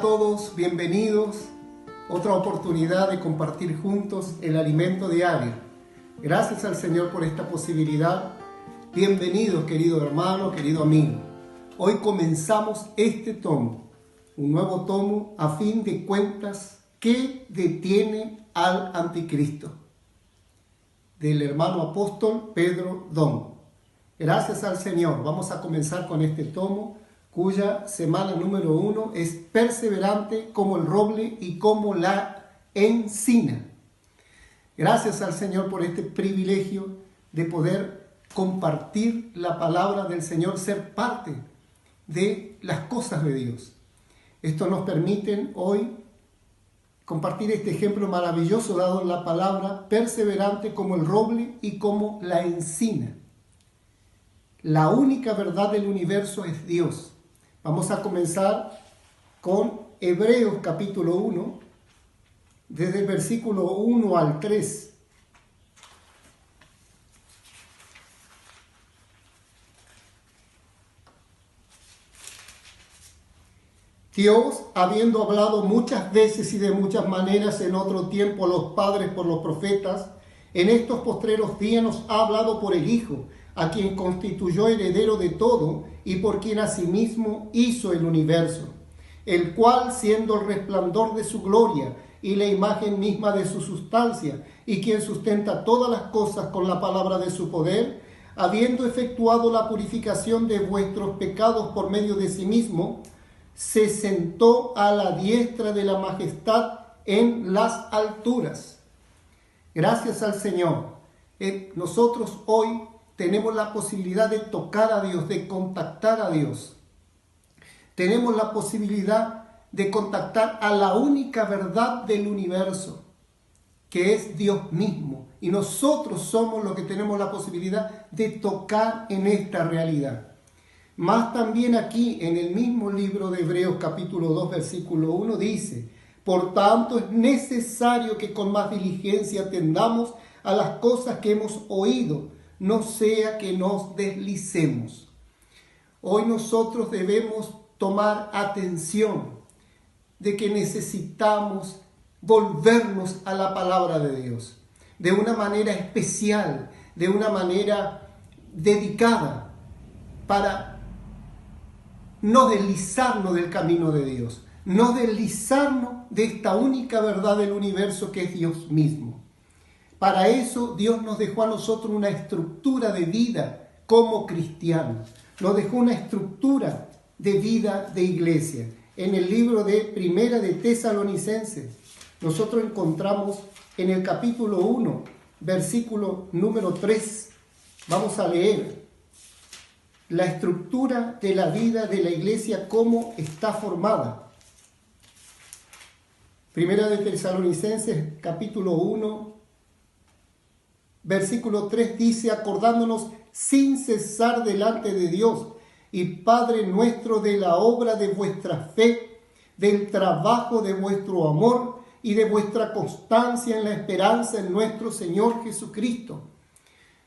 a todos, bienvenidos. Otra oportunidad de compartir juntos el alimento diario. Gracias al Señor por esta posibilidad. Bienvenidos, querido hermano, querido amigo. Hoy comenzamos este tomo, un nuevo tomo a fin de cuentas que detiene al anticristo, del hermano apóstol Pedro Dom. Gracias al Señor. Vamos a comenzar con este tomo, cuya semana número 1 es perseverante como el roble y como la encina. Gracias al Señor por este privilegio de poder compartir la palabra del Señor, ser parte de las cosas de Dios. Esto nos permite hoy compartir este ejemplo maravilloso dado en la palabra, perseverante como el roble y como la encina. La única verdad del universo es Dios. Vamos a comenzar con Hebreos capítulo 1, desde el versículo 1 al 3. Dios, habiendo hablado muchas veces y de muchas maneras en otro tiempo a los padres por los profetas, en estos postreros días nos ha hablado por el Hijo, a quien constituyó heredero de todo y por quien asimismo hizo el universo, el cual, siendo el resplandor de su gloria y la imagen misma de su sustancia, y quien sustenta todas las cosas con la palabra de su poder, habiendo efectuado la purificación de vuestros pecados por medio de sí mismo, se sentó a la diestra de la majestad en las alturas. Gracias al Señor. Nosotros hoy tenemos la posibilidad de tocar a Dios, de contactar a Dios. Tenemos la posibilidad de contactar a la única verdad del universo, que es Dios mismo. Y nosotros somos los que tenemos la posibilidad de tocar en esta realidad. Más también aquí, en el mismo libro de Hebreos capítulo 2, versículo 1, dice: por tanto es necesario que con más diligencia atendamos a las cosas que hemos oído, no sea que nos deslicemos. Hoy nosotros debemos tomar atención de que necesitamos volvernos a la palabra de Dios de una manera especial, de una manera dedicada, para no deslizarnos del camino de Dios, no deslizarnos de esta única verdad del universo que es Dios mismo. Para eso Dios nos dejó a nosotros una estructura de vida como cristianos. Nos dejó una estructura de vida de iglesia. En el libro de Primera de Tesalonicenses, nosotros encontramos en el capítulo 1, versículo número 3, vamos a leer la estructura de la vida de la iglesia, cómo está formada. Primera de Tesalonicenses, capítulo 1, versículo 3 dice: acordándonos sin cesar delante de Dios y Padre nuestro de la obra de vuestra fe, del trabajo de vuestro amor y de vuestra constancia en la esperanza en nuestro Señor Jesucristo.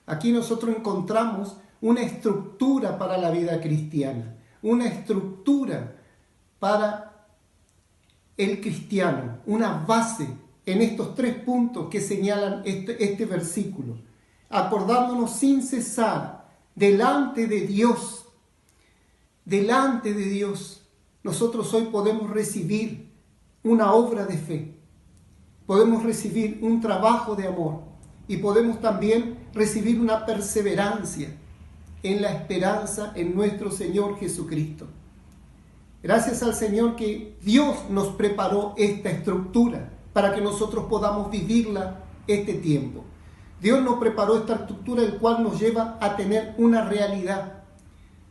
Aquí nosotros encontramos una estructura para la vida cristiana, una estructura para el cristiano, una base en estos 3 puntos que señalan este versículo. Acordándonos sin cesar delante de Dios. Delante de Dios, nosotros hoy podemos recibir una obra de fe. Podemos recibir un trabajo de amor. Y podemos también recibir una perseverancia en la esperanza en nuestro Señor Jesucristo. Gracias al Señor que Dios nos preparó esta estructura para que nosotros podamos vivirla este tiempo. Dios nos preparó esta estructura, el cual nos lleva a tener una realidad.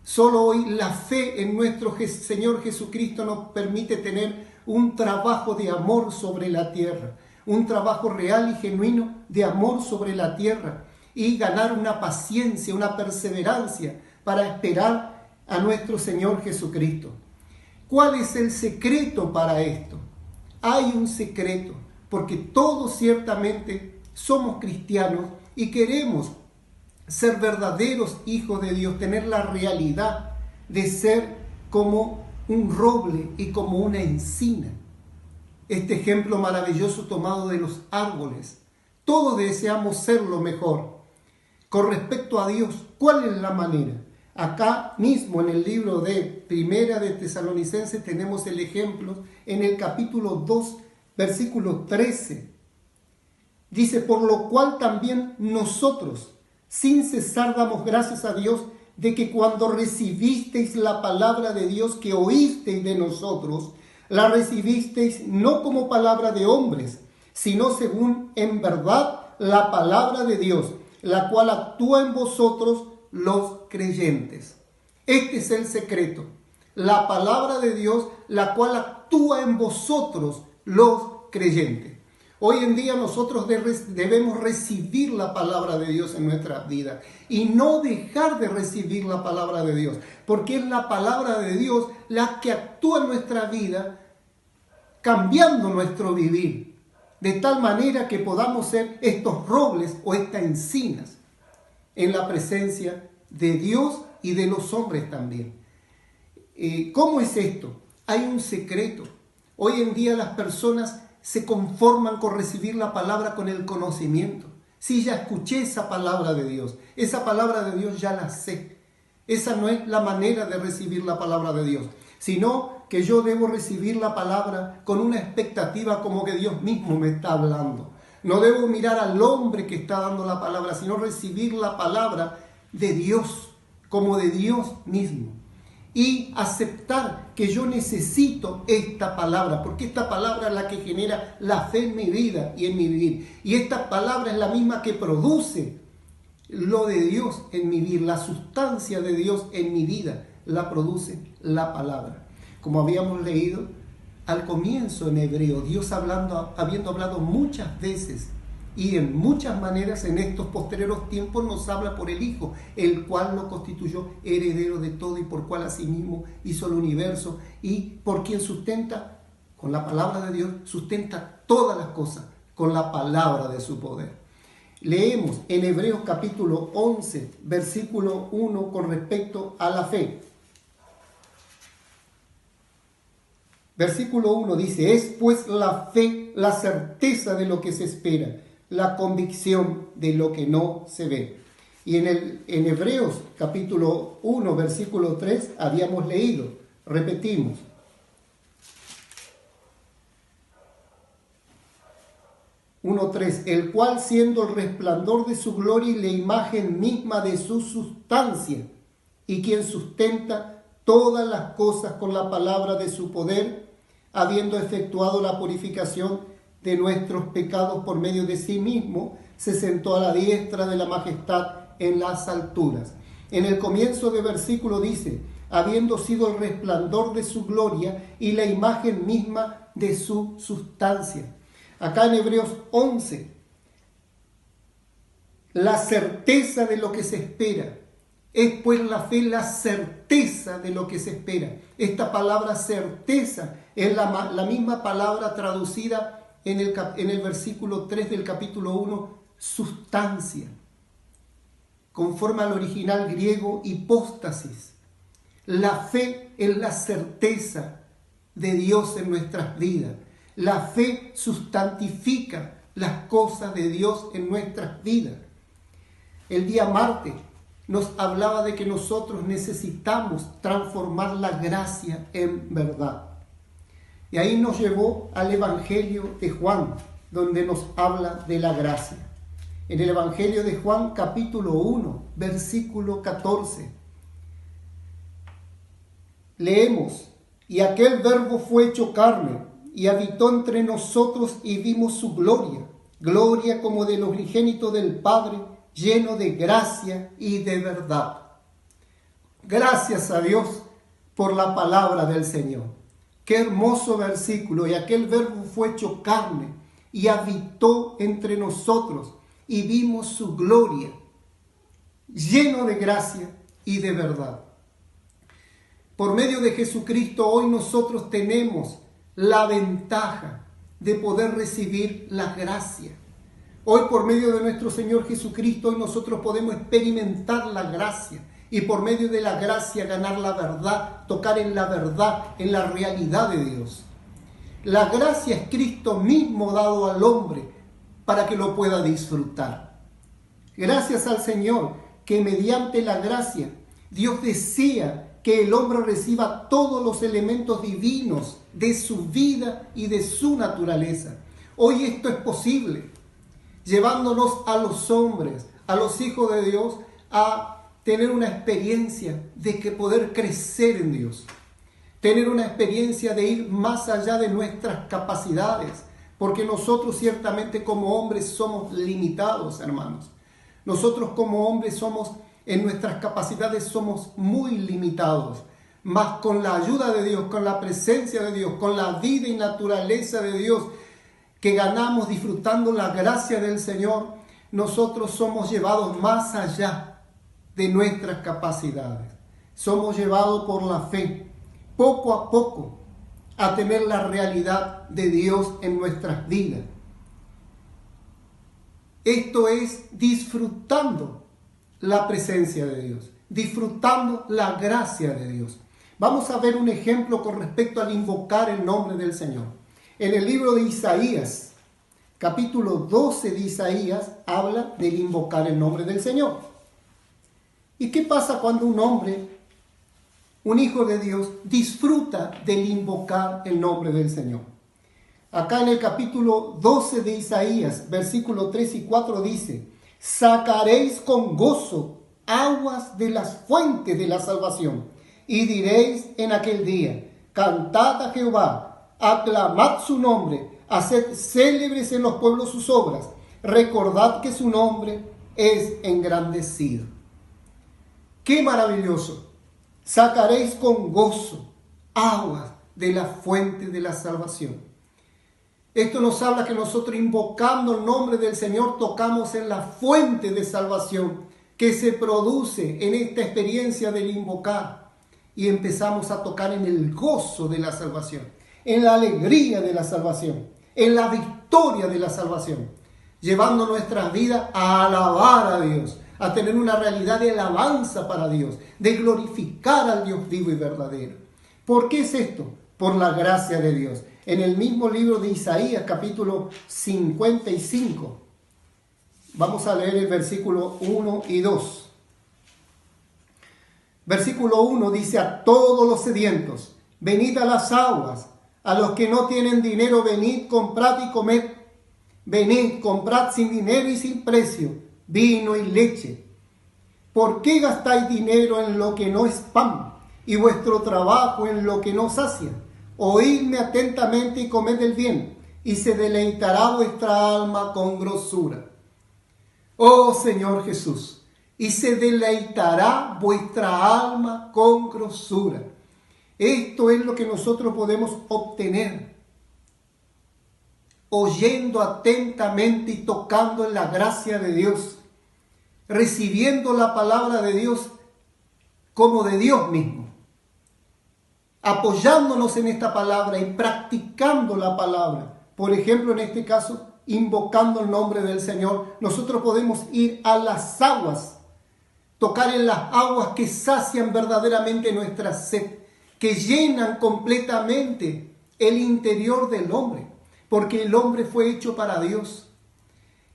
Solo hoy la fe en nuestro Señor Jesucristo nos permite tener un trabajo de amor sobre la tierra, un trabajo real y genuino de amor sobre la tierra, y ganar una paciencia, una perseverancia para esperar a nuestro Señor Jesucristo. ¿Cuál es el secreto para esto? Hay un secreto, porque todos ciertamente somos cristianos y queremos ser verdaderos hijos de Dios, tener la realidad de ser como un roble y como una encina. Este ejemplo maravilloso tomado de los árboles. Todos deseamos ser lo mejor. Con respecto a Dios, ¿cuál es la manera? Acá mismo en el libro de Primera de Tesalonicenses tenemos el ejemplo en el capítulo 2, versículo 13. Dice, por lo cual también nosotros, sin cesar, damos gracias a Dios de que cuando recibisteis la palabra de Dios que oísteis de nosotros, la recibisteis no como palabra de hombres, sino según en verdad la palabra de Dios, la cual actúa en vosotros los creyentes. Este es el secreto, la palabra de Dios, la cual actúa en vosotros los creyentes. Hoy en día nosotros debemos recibir la palabra de Dios en nuestra vida y no dejar de recibir la palabra de Dios, porque es la palabra de Dios la que actúa en nuestra vida, cambiando nuestro vivir, de tal manera que podamos ser estos robles o estas encinas en la presencia de Dios y de los hombres también. ¿Cómo es esto? Hay un secreto. Hoy en día las personas se conforman con recibir la palabra con el conocimiento. Sí, ya escuché esa palabra de Dios. Esa palabra de Dios ya la sé. Esa no es la manera de recibir la palabra de Dios, sino que yo debo recibir la palabra con una expectativa como que Dios mismo me está hablando. No debo mirar al hombre que está dando la palabra, sino recibir la palabra de Dios, como de Dios mismo. Y aceptar que yo necesito esta palabra, porque esta palabra es la que genera la fe en mi vida y en mi vivir. Y esta palabra es la misma que produce lo de Dios en mi vida, la sustancia de Dios en mi vida, la produce la palabra. Como habíamos leído al comienzo en Hebreo, Dios habiendo hablado muchas veces y en muchas maneras en estos posteriores tiempos nos habla por el Hijo, el cual lo constituyó heredero de todo y por cual asimismo hizo el universo y por quien sustenta, con la palabra de Dios, sustenta todas las cosas con la palabra de su poder. Leemos en Hebreos capítulo 11, versículo 1 con respecto a la fe. Versículo 1 dice, es pues la fe la certeza de lo que se espera, la convicción de lo que no se ve. Y en Hebreos capítulo 1, versículo 3 habíamos leído, repetimos. Uno 3, el cual siendo el resplandor de su gloria y la imagen misma de su sustancia, y quien sustenta todas las cosas con la palabra de su poder, habiendo efectuado la purificación de nuestros pecados por medio de sí mismo, se sentó a la diestra de la majestad en las alturas. En el comienzo del versículo dice, habiendo sido el resplandor de su gloria y la imagen misma de su sustancia. Acá en Hebreos 11, la certeza de lo que se espera. Es pues la fe la certeza de lo que se espera. Esta palabra certeza es la misma palabra traducida en el versículo 3 del capítulo 1, sustancia. Conforme al original griego, hipóstasis. La fe es la certeza de Dios en nuestras vidas. La fe sustantifica las cosas de Dios en nuestras vidas. El día martes nos hablaba de que nosotros necesitamos transformar la gracia en verdad. Y ahí nos llevó al Evangelio de Juan, donde nos habla de la gracia. En el Evangelio de Juan, capítulo 1, versículo 14. Leemos, y aquel verbo fue hecho carne, y habitó entre nosotros, y vimos su gloria, gloria como del unigénito del Padre, lleno de gracia y de verdad. Gracias a Dios por la palabra del Señor. Qué hermoso versículo. Y aquel verbo fue hecho carne y habitó entre nosotros y vimos su gloria, lleno de gracia y de verdad. Por medio de Jesucristo hoy nosotros tenemos la ventaja de poder recibir la gracia. Hoy por medio de nuestro Señor Jesucristo hoy nosotros podemos experimentar la gracia y por medio de la gracia ganar la verdad, tocar en la verdad, en la realidad de Dios. La gracia es Cristo mismo dado al hombre para que lo pueda disfrutar. Gracias al Señor que mediante la gracia Dios desea que el hombre reciba todos los elementos divinos de su vida y de su naturaleza. Hoy esto es posible, llevándonos a los hombres, a los hijos de Dios, a tener una experiencia de que poder crecer en Dios, tener una experiencia de ir más allá de nuestras capacidades, porque nosotros ciertamente como hombres somos limitados, hermanos. Nosotros como hombres en nuestras capacidades somos muy limitados, mas con la ayuda de Dios, con la presencia de Dios, con la vida y naturaleza de Dios que ganamos disfrutando la gracia del Señor, nosotros somos llevados más allá de nuestras capacidades. Somos llevados por la fe, poco a poco, a tener la realidad de Dios en nuestras vidas. Esto es disfrutando la presencia de Dios, disfrutando la gracia de Dios. Vamos a ver un ejemplo con respecto al invocar el nombre del Señor. En el libro de Isaías, capítulo 12 de Isaías, habla del invocar el nombre del Señor. ¿Y qué pasa cuando un hombre, un hijo de Dios, disfruta del invocar el nombre del Señor? Acá en el capítulo 12 de Isaías, versículos 3 y 4 dice: sacaréis con gozo aguas de las fuentes de la salvación, y diréis en aquel día: cantad a Jehová, aclamad su nombre, haced célebres en los pueblos sus obras, recordad que su nombre es engrandecido. ¡Qué maravilloso! Sacaréis con gozo aguas de la fuente de la salvación. Esto nos habla que nosotros, invocando el nombre del Señor, tocamos en la fuente de salvación que se produce en esta experiencia del invocar, y empezamos a tocar en el gozo de la salvación, en la alegría de la salvación, en la victoria de la salvación, llevando nuestras vidas a alabar a Dios, a tener una realidad de alabanza para Dios, de glorificar al Dios vivo y verdadero. ¿Por qué es esto? Por la gracia de Dios. En el mismo libro de Isaías, capítulo 55, vamos a leer el versículo 1 y 2. Versículo 1 dice: a todos los sedientos, venid a las aguas, a los que no tienen dinero, venid, comprad y comed. Venid, comprad sin dinero y sin precio, vino y leche. ¿Por qué gastáis dinero en lo que no es pan, y vuestro trabajo en lo que no sacia? Oídme atentamente y comed el bien, y se deleitará vuestra alma con grosura. Oh Señor Jesús, y se deleitará vuestra alma con grosura. Esto es lo que nosotros podemos obtener oyendo atentamente y tocando en la gracia de Dios, recibiendo la palabra de Dios como de Dios mismo, apoyándonos en esta palabra y practicando la palabra. Por ejemplo, en este caso, invocando el nombre del Señor, nosotros podemos ir a las aguas, tocar en las aguas que sacian verdaderamente nuestra sed, que llenan completamente el interior del hombre, porque el hombre fue hecho para Dios.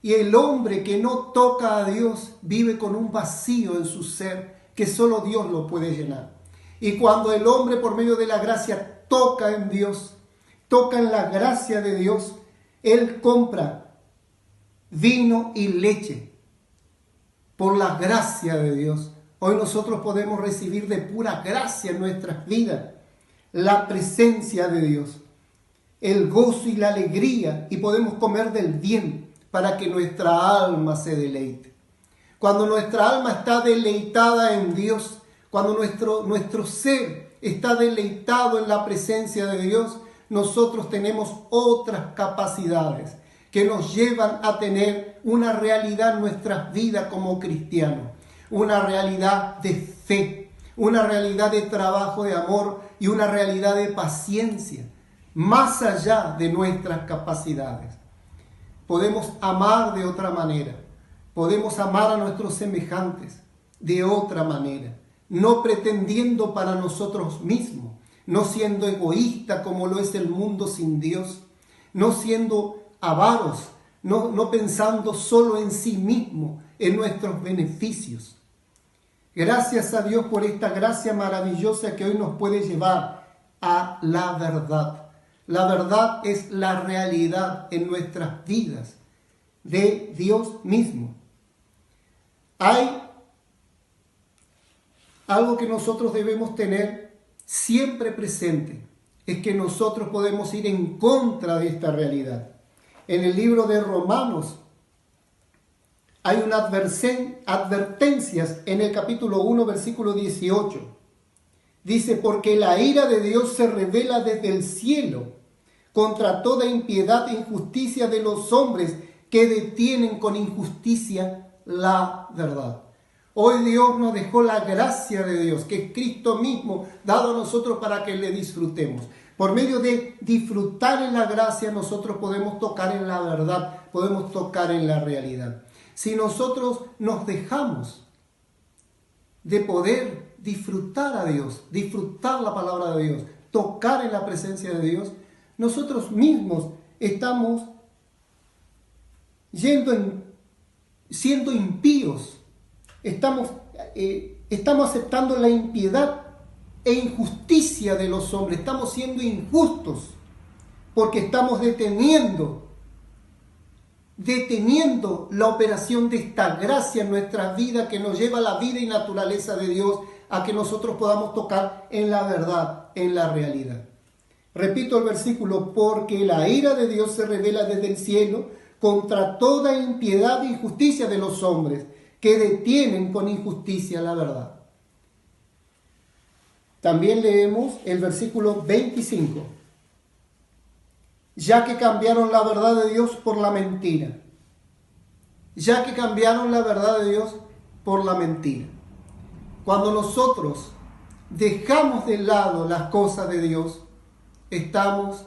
Y el hombre que no toca a Dios vive con un vacío en su ser que solo Dios lo puede llenar. Y cuando el hombre, por medio de la gracia, toca en Dios, toca en la gracia de Dios, él compra vino y leche por la gracia de Dios. Hoy nosotros podemos recibir de pura gracia en nuestras vidas la presencia de Dios, el gozo y la alegría, y podemos comer del bien para que nuestra alma se deleite. Cuando nuestra alma está deleitada en Dios, cuando nuestro ser está deleitado en la presencia de Dios, nosotros tenemos otras capacidades que nos llevan a tener una realidad en nuestras vidas como cristianos, una realidad de fe, una realidad de trabajo, de amor y una realidad de paciencia, más allá de nuestras capacidades. Podemos amar de otra manera, podemos amar a nuestros semejantes de otra manera, no pretendiendo para nosotros mismos, no siendo egoísta como lo es el mundo sin Dios, no siendo avaros, no pensando solo en sí mismo, en nuestros beneficios. Gracias a Dios por esta gracia maravillosa que hoy nos puede llevar a la verdad. La verdad es la realidad en nuestras vidas de Dios mismo. Hay algo que nosotros debemos tener siempre presente, es que nosotros podemos ir en contra de esta realidad. En el libro de Romanos hay una advertencias en el capítulo 1, versículo 18. Dice, porque la ira de Dios se revela desde el cielo contra toda impiedad e injusticia de los hombres que detienen con injusticia la verdad. Hoy Dios nos dejó la gracia de Dios, que es Cristo mismo, dado a nosotros para que le disfrutemos. Por medio de disfrutar en la gracia, nosotros podemos tocar en la verdad, podemos tocar en la realidad. Si nosotros nos dejamos de poder disfrutar a Dios, disfrutar la palabra de Dios, tocar en la presencia de Dios, nosotros mismos estamos siendo impíos, estamos aceptando la impiedad e injusticia de los hombres, estamos siendo injustos porque estamos deteniendo la operación de esta gracia en nuestra vida que nos lleva a la vida y naturaleza de Dios, a que nosotros podamos tocar en la verdad, en la realidad. Repito el versículo, porque la ira de Dios se revela desde el cielo contra toda impiedad e injusticia de los hombres que detienen con injusticia la verdad. También leemos el versículo 25. Ya que cambiaron la verdad de Dios por la mentira. Ya que cambiaron la verdad de Dios por la mentira. Cuando nosotros dejamos de lado las cosas de Dios, estamos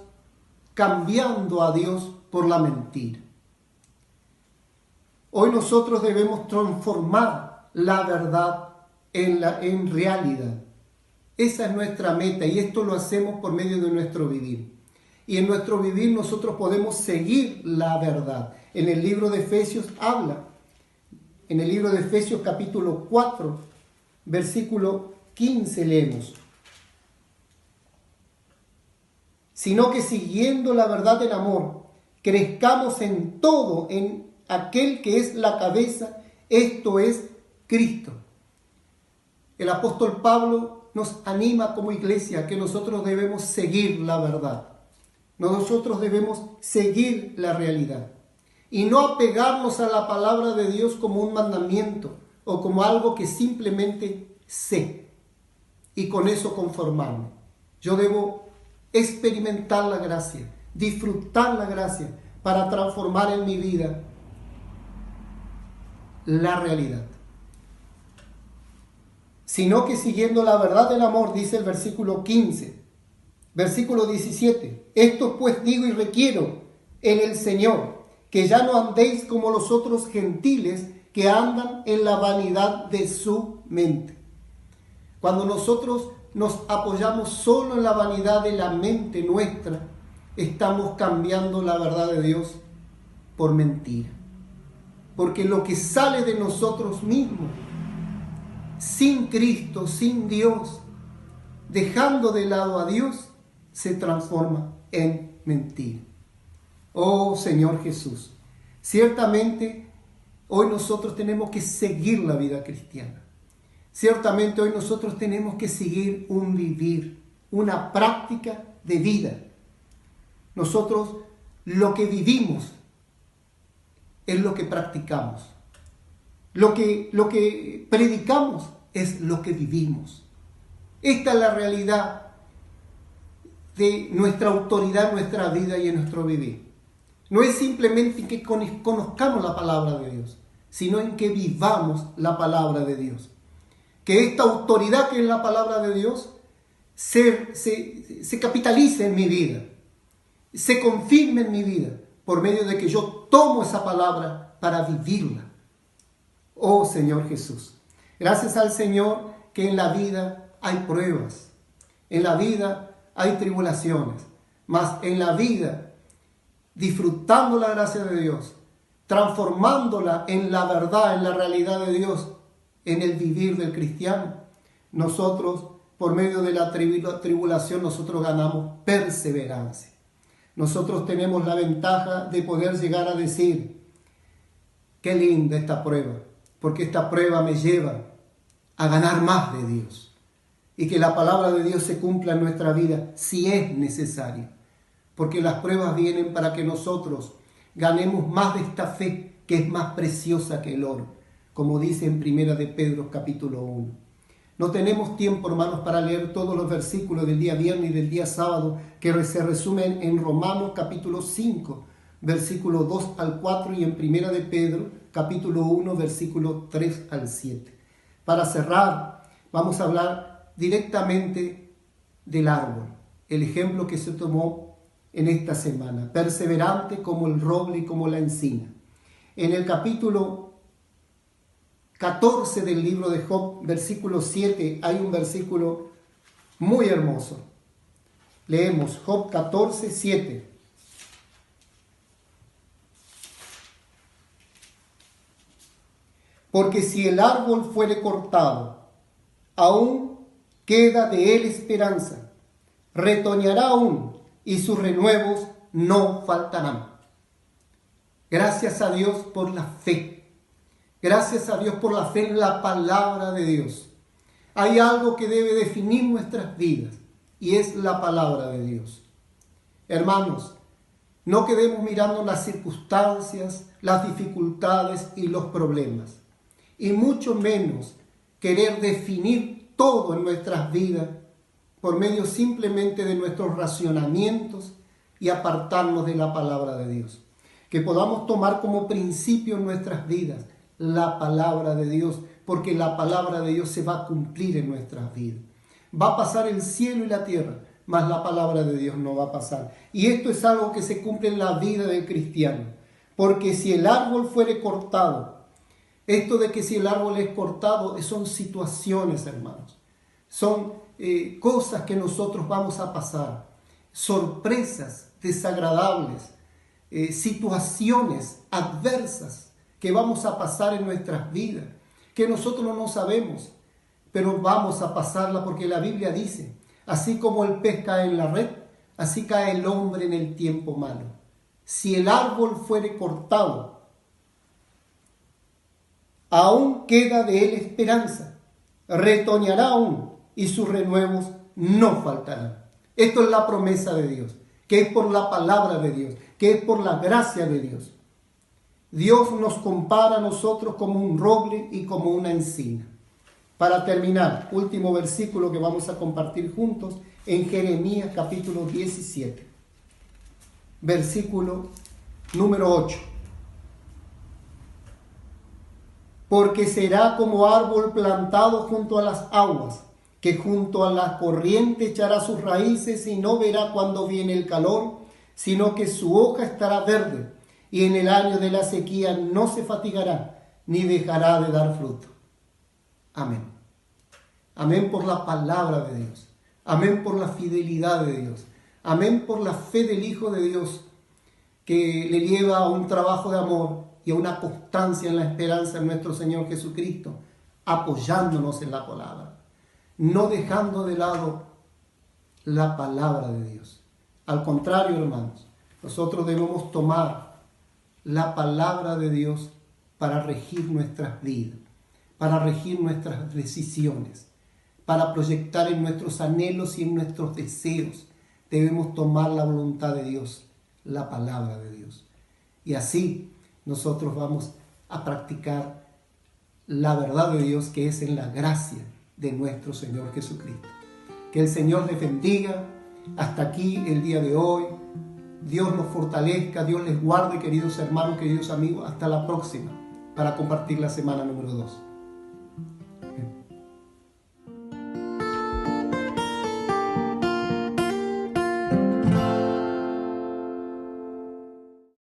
cambiando a Dios por la mentira. Hoy nosotros debemos transformar la verdad en realidad. Esa es nuestra meta y esto lo hacemos por medio de nuestro vivir. Y en nuestro vivir nosotros podemos seguir la verdad. En el libro de Efesios habla, en el libro de Efesios capítulo 4, versículo 15 leemos. Sino que siguiendo la verdad del amor, crezcamos en todo, en aquel que es la cabeza, esto es Cristo. El apóstol Pablo nos anima como iglesia que nosotros debemos seguir la verdad. Nosotros debemos seguir la realidad y no apegarnos a la palabra de Dios como un mandamiento o como algo que simplemente sé y con eso conformarme. Yo debo experimentar la gracia, disfrutar la gracia para transformar en mi vida la realidad. Sino que siguiendo la verdad del amor, dice el versículo 15, versículo 17, esto pues digo y requiero en el Señor, que ya no andéis como los otros gentiles que andan en la vanidad de su mente. Cuando nosotros nos apoyamos solo en la vanidad de la mente nuestra, estamos cambiando la verdad de Dios por mentira. Porque lo que sale de nosotros mismos, sin Cristo, sin Dios, dejando de lado a Dios, se transforma en mentira. Oh Señor Jesús, ciertamente hoy nosotros tenemos que seguir la vida cristiana. Ciertamente hoy nosotros tenemos que seguir un vivir, una práctica de vida. Nosotros lo que vivimos es lo que practicamos. Lo que predicamos es lo que vivimos. Esta es la realidad de nuestra autoridad en nuestra vida y en nuestro vivir. No es simplemente que conozcamos la palabra de Dios, sino en que vivamos la palabra de Dios. Que esta autoridad que es la palabra de Dios se capitalice en mi vida, se confirme en mi vida, por medio de que yo tomo esa palabra para vivirla. Oh Señor Jesús, gracias al Señor que en la vida hay pruebas, en la vida hay tribulaciones, mas en la vida, disfrutando la gracia de Dios, transformándola en la verdad, en la realidad de Dios, en el vivir del cristiano, nosotros, por medio de la tribulación, nosotros ganamos perseverancia. Nosotros tenemos la ventaja de poder llegar a decir, qué linda esta prueba, porque esta prueba me lleva a ganar más de Dios. Y que la palabra de Dios se cumpla en nuestra vida si es necesario. Porque las pruebas vienen para que nosotros ganemos más de esta fe que es más preciosa que el oro. Como dice en 1 de Pedro capítulo 1. No tenemos tiempo, hermanos, para leer todos los versículos del día viernes y del día sábado que se resumen en Romanos capítulo 5, versículo 2 al 4 y en 1 de Pedro capítulo 1, versículo 3 al 7. Para cerrar, vamos a hablar directamente del árbol, el ejemplo que se tomó en esta semana, perseverante como el roble y como la encina. En el capítulo 14 del libro de Job, versículo 7, hay un versículo muy hermoso. Leemos Job 14, 7. Porque si el árbol fuere cortado, aún queda de él esperanza, retoñará aún, y sus renuevos no faltarán. Gracias a Dios por la fe. Gracias a Dios por la fe en la palabra de Dios. Hay algo que debe definir nuestras vidas y es la palabra de Dios. Hermanos, no quedemos mirando las circunstancias, las dificultades y los problemas. Y mucho menos querer definir todo en nuestras vidas por medio simplemente de nuestros racionamientos y apartarnos de la palabra de Dios. Que podamos tomar como principio en nuestras vidas la palabra de Dios, porque la palabra de Dios se va a cumplir en nuestras vidas. Va a pasar el cielo y la tierra, mas la palabra de Dios no va a pasar. Y esto es algo que se cumple en la vida del cristiano, porque si el árbol fuere cortado, esto de que si el árbol es cortado son situaciones, hermanos, son cosas que nosotros vamos a pasar, sorpresas desagradables, situaciones adversas que vamos a pasar en nuestras vidas, que nosotros no sabemos, pero vamos a pasarla porque la Biblia dice, así como el pez cae en la red, así cae el hombre en el tiempo malo. Si el árbol fuere cortado, aún queda de él esperanza, retoñará aún y sus renuevos no faltarán. Esto es la promesa de Dios, que es por la palabra de Dios, que es por la gracia de Dios. Dios nos compara a nosotros como un roble y como una encina. Para terminar, último versículo que vamos a compartir juntos en Jeremías capítulo 17, versículo número 8. Porque será como árbol plantado junto a las aguas, que junto a la corriente echará sus raíces y no verá cuando viene el calor, sino que su hoja estará verde, y en el año de la sequía no se fatigará, ni dejará de dar fruto. Amén. Amén por la palabra de Dios. Amén por la fidelidad de Dios. Amén por la fe del Hijo de Dios, que le lleva a un trabajo de amor y a una constancia en la esperanza en nuestro Señor Jesucristo, apoyándonos en la palabra, no dejando de lado la palabra de Dios. Al contrario, hermanos, nosotros debemos tomar la palabra de Dios para regir nuestras vidas, para regir nuestras decisiones, para proyectar en nuestros anhelos y en nuestros deseos. Debemos tomar la voluntad de Dios, la palabra de Dios. Y así nosotros vamos a practicar la verdad de Dios, que es en la gracia de nuestro Señor Jesucristo. Que el Señor les bendiga. Hasta aquí el día de hoy. Dios nos fortalezca, Dios les guarde, queridos hermanos, queridos amigos. Hasta la próxima para compartir la semana número 2.